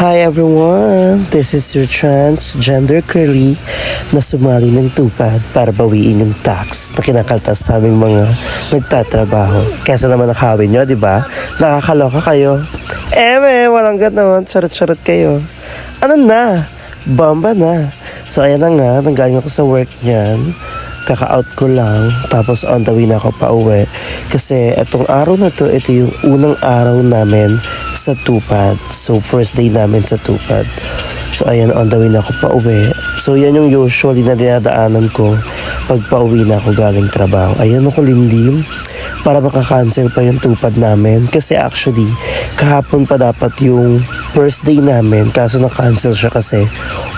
Hi everyone! This is your transgender curly na sumali ng tupad para bawiin yung tax na kinakaltas sa aming mga nagtatrabaho. Kesa naman nakawin nyo, di ba? Nakakaloka kayo. Walang ganon. Charot-charot kayo. Ano na? Bomba na. So ayan na nga, nanggaling ako sa work niyan. Kaka-out ko lang, tapos on the way na ako pa uwi. Kasi itong araw na to, ito yung unang araw namin sa tupad. So first day namin sa tupad. So ayan, on the way na ako pa uwi. So yan yung usually na dinadaanan ko pag pauwi na ako galing trabaho. Ayan ako limlim para makakancel pa yung tupad namin. Kasi actually, kahapon pa dapat yung first day namin, kaso na-cancel siya kasi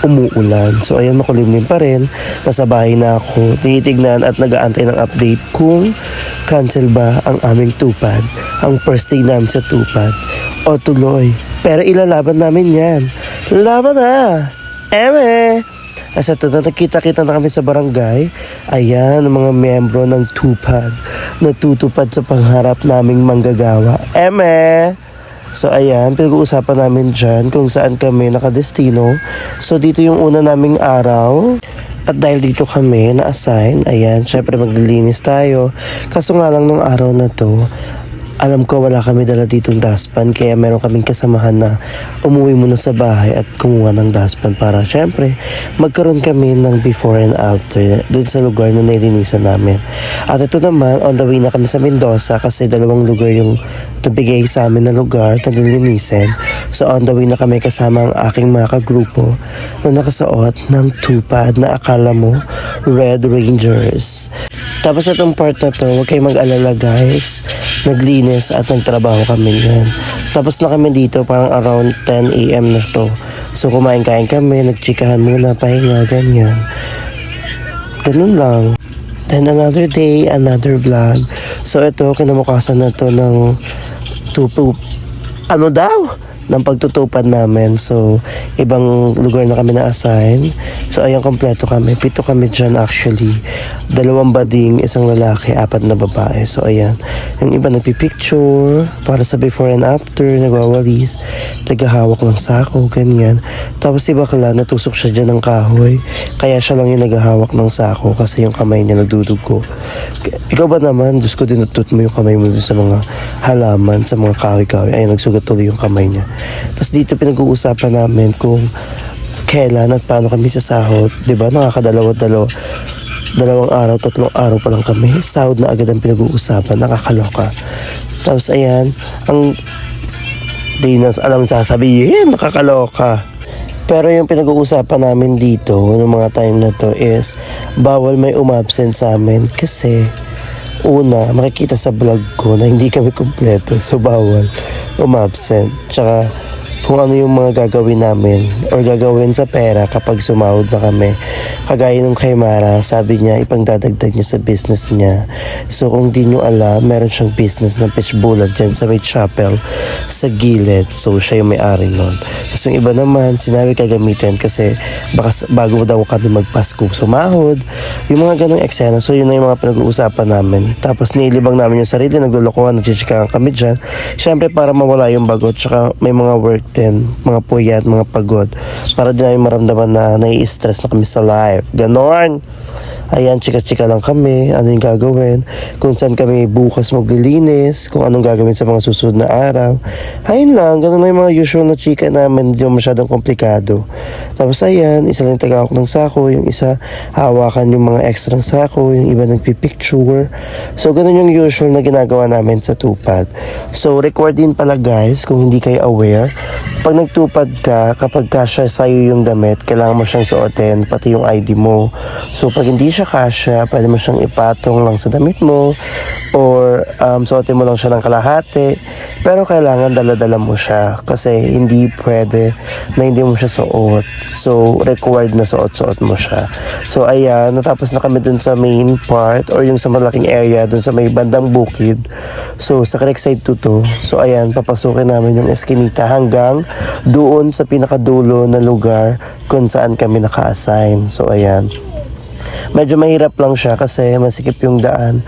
umuulan. So ayan, makulimlim pa rin. Nasa bahay na ako, tinitignan at nag-aantay ng update kung cancel ba ang aming tupad, ang first day namin sa tupad, o tuloy. Pero ilalaban namin yan. Laban na! Asa ito na nakita-kita na kami sa barangay. Ayan, ang mga miyembro ng tupad natutupad sa pangarap naming manggagawa. So ayan, pinag-uusapan namin dyan kung saan kami nakadestino. So dito yung una naming araw. At dahil dito kami na-assign, ayan, syempre maglilinis tayo. Kaso nga lang nung araw na to, alam ko wala kami dala ditong dustpan, kaya meron kaming kasamahan na umuwi muna sa bahay at kumuha ng dustpan para syempre magkaroon kami ng before and after dun sa lugar na nilinisan namin. At ito naman, on the way na kami sa Mendoza kasi dalawang lugar yung nabigay sa amin na lugar na nilinisin. So on the way na kami kasama ang aking mga kagrupo na nakasuot ng tupad na akala mo Red Rangers. Tapos itong part na to, huwag kayong mag-alala guys, naglinis at nagtrabaho kami yan. Tapos na kami dito parang around 10 AM na to. So kumain-kain kami, nagchikahan muna, pahinga, ganyan. Ganun lang. Then another day, another vlog. So ito, kinamukasan na to ng ng pagtutupad namin. So, ibang lugar na kami na-assign. So, ayan, kompleto kami. 7 kami dyan actually. 2 bading, 1 lalaki, 4 na babae. So, ayan. Yung iba nagpipicture para sa before and after, nagwawalis, tagahawak ng sako, ganyan. Tapos si bakla, natusok siya dyan ng kahoy. Kaya siya lang yung naghahawak ng sako kasi yung kamay niya nagdudugo. Ikaw ba naman, Diyos ko, dinutut mo yung kamay mo sa mga halaman, sa mga kahoy-kahoy. Ayan, nagsugat tuloy yung kamay niya. Tapos dito pinag-uusapan namin kung kailan at paano kami sasahod. Diba? Dalawang araw, 3 araw pa lang kami. Sahod na agad ang pinag-uusapan. Nakakaloka. Tapos ayan, ang di na alam sasabihin, nakakaloka. Pero yung pinag-uusapan namin dito ng mga time na to is bawal may umabsent sa amin kasi una, makikita sa vlog ko na hindi kami kumpleto, so bawal umabsent. Tsaka kung ano yung mga gagawin namin or gagawin sa pera kapag sumahod na kami. Kagaya nung kay Mara, sabi niya ipangdadagdag niya sa business niya. So kung di nyo alam, meron siyang business ng fishbowl dyan sa may chapel sa gilid. So siya yung may-ari nun. Tapos yung iba naman, sinabi kagamitin kasi bago daw kami magpasko sumahod. Yung mga ganong eksena. So yun na yung mga pinag-uusapan namin. Tapos nilibang namin yung sarili, naglulukuhan, nagchichikahan kami dyan. Siyempre para mawala yung bagot. Tsaka may mga work din, mga puyat, mga pagod. Para din namin maramdaman na nai-stress na kami sa life. Ganon! Ayan, chika-chika lang kami. Ano yung gagawin? Kung saan kami bukas maglilinis. Kung anong gagawin sa mga susunod na araw. Ayun lang. Ganun lang yung mga usual na chika namin. Hindi masyadong komplikado. Tapos ayan, isa lang tagawak ng sako. Yung isa, hawakan yung mga extra ng sako. Yung iba nagpipicture. So, ganun yung usual na ginagawa namin sa tupad. So, record din pala guys, kung hindi kayo aware. Pag nagtupad ka, kapag kasya sa'yo yung damit, kailangan mo siyang suotin, pati yung ID mo. So, pag hindi siya kasya, pwede mo siyang ipatong lang sa damit mo or suotin mo lang siya ng kalahati. Pero kailangan dala-dala mo siya kasi hindi pwede na hindi mo siya suot. So, required na suot-suot mo siya. So, ayan, natapos na kami dun sa main part or yung sa malaking area dun sa may bandang bukid. So, sa Creekside 2 to. So, ayan, papasukin namin yung eskinita hanggang doon sa pinakadulo na lugar kung saan kami naka-assign. So, ayan. Medyo mahirap lang siya kasi masikip yung daan.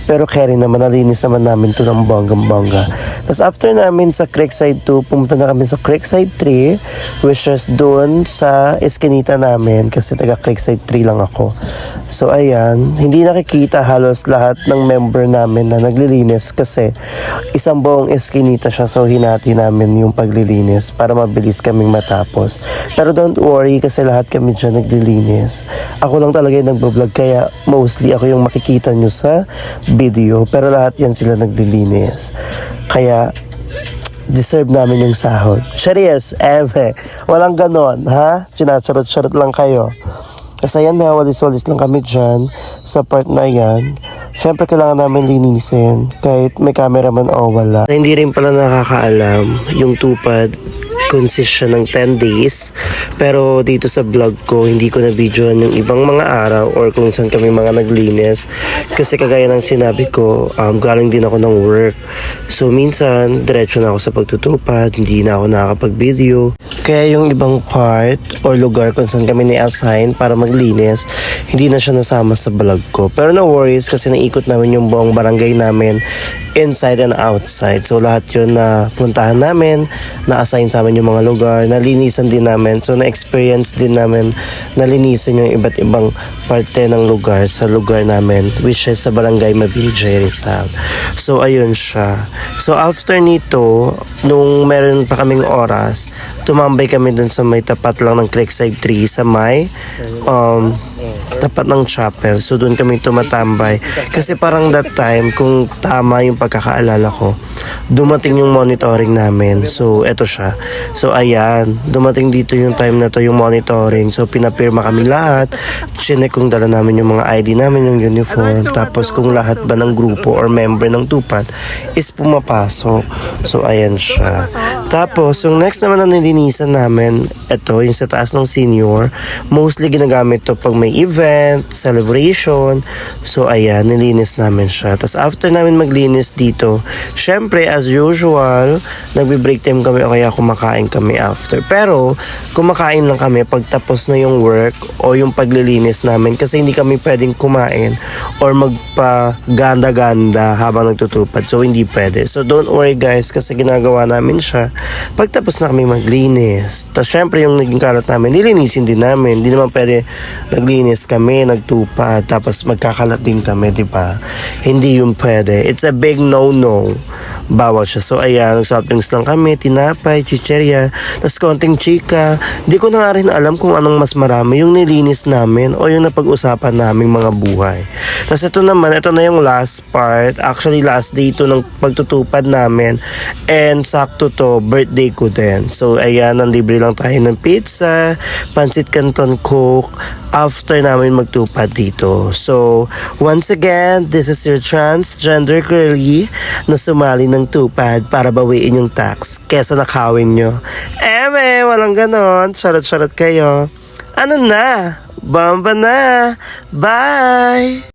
Pero carry naman, nalinis naman namin to ng bonggang-bongga. Tapos after namin sa Creekside 2, pumunta na kami sa Creekside 3, which is doon sa eskinita namin kasi taga Creekside 3 lang ako. So ayan, hindi nakikita halos lahat ng member namin na naglilinis kasi isang buong eskinita siya, so hinati namin yung paglilinis para mabilis kaming matapos. Pero don't worry kasi lahat kami dyan naglilinis. Ako lang talaga yung nagbablog kaya mostly ako yung makikita nyo sa video, pero lahat yan sila naglilinis. Kaya deserve namin yung sahod. Serious, walang ganon, ha? Sinacharot-charot lang kayo. Kasi yan na, walis-walis lang kami dyan sa part na yan. Siyempre kailangan namin linisin kahit may cameraman o wala. Hindi rin pala nakakaalam yung tupad consist siya ng 10 days. Pero dito sa vlog ko, hindi ko na videoan yung ibang mga araw or kung saan kami mga naglinis. Kasi kagaya ng sinabi ko, galing din ako ng work. So minsan, diretso na ako sa pagtutupad, hindi na ako nakakapag-video. Kaya yung ibang part or lugar kung saan kami ni-assign para maglinis, hindi na siya nasama sa vlog ko. Pero no worries kasi naikot namin yung buong barangay namin inside and outside. So lahat yun na puntahan namin, na-assign sa amin yung mga lugar, nalinisan din namin. So na-experience din namin nalinisan yung iba't ibang parte ng lugar sa lugar namin, which is sa barangay Mabinjay, Rizal. So ayun siya. So after nito, nung meron pa kaming oras, tumambay kami dun sa may tapat lang ng Creekside 3 sa may tapat ng chapel. So doon kami tumatambay. Kasi parang that time, kung tama yung pagkakaalala ko, dumating yung monitoring namin. So eto siya. So ayan, dumating dito yung time na to yung monitoring. So pinapirma kami lahat. Chinek kung dala namin yung mga ID namin, yung uniform. Tapos kung lahat ba ng grupo or member ng tupad is pumapasok. So ayan siya. Tapos yung next naman na nilinisan namin, eto yung sa taas ng senior. Mostly ginagamit to pag may event, celebration. So ayan, nilinis namin siya. Tapos after namin maglinis dito, syempre as usual, nagbe-break time kami o kaya kumakain kami after. Pero kumakain lang kami pag tapos na yung work o yung paglilinis namin kasi hindi kami pwedeng kumain or magpa-ganda-ganda habang nagtutupad. So hindi pwede. So don't worry guys kasi ginagawa namin siya pag tapos na kami maglinis. Tapos syempre yung naging kalat namin, nilinisin din namin. Hindi naman pwede naglinis kami, nagtupad, tapos magkakalat din kami, di ba? Hindi yung pwede. It's a big no-no. Bawal siya. So ayan, nag-soft drinks lang kami, tinapay, chicherya, tapos konting chika. Di ko na nga rin alam kung anong mas marami, yung nilinis namin o yung napag-usapan naming mga buhay. Tapos ito naman, ito na yung last part. Actually, last day ito ng pagtutupad namin. And sakto to, birthday ko din. So ayan, nanlibre lang tayo ng pizza, pancit canton coke, after namin magtupad dito. So, once again, this is your transgender girlie na sumali ng tupad para bawiin yung tax kesa nakawin nyo. Walang ganon. Charot-charot kayo. Ano na? Bamba na. Bye!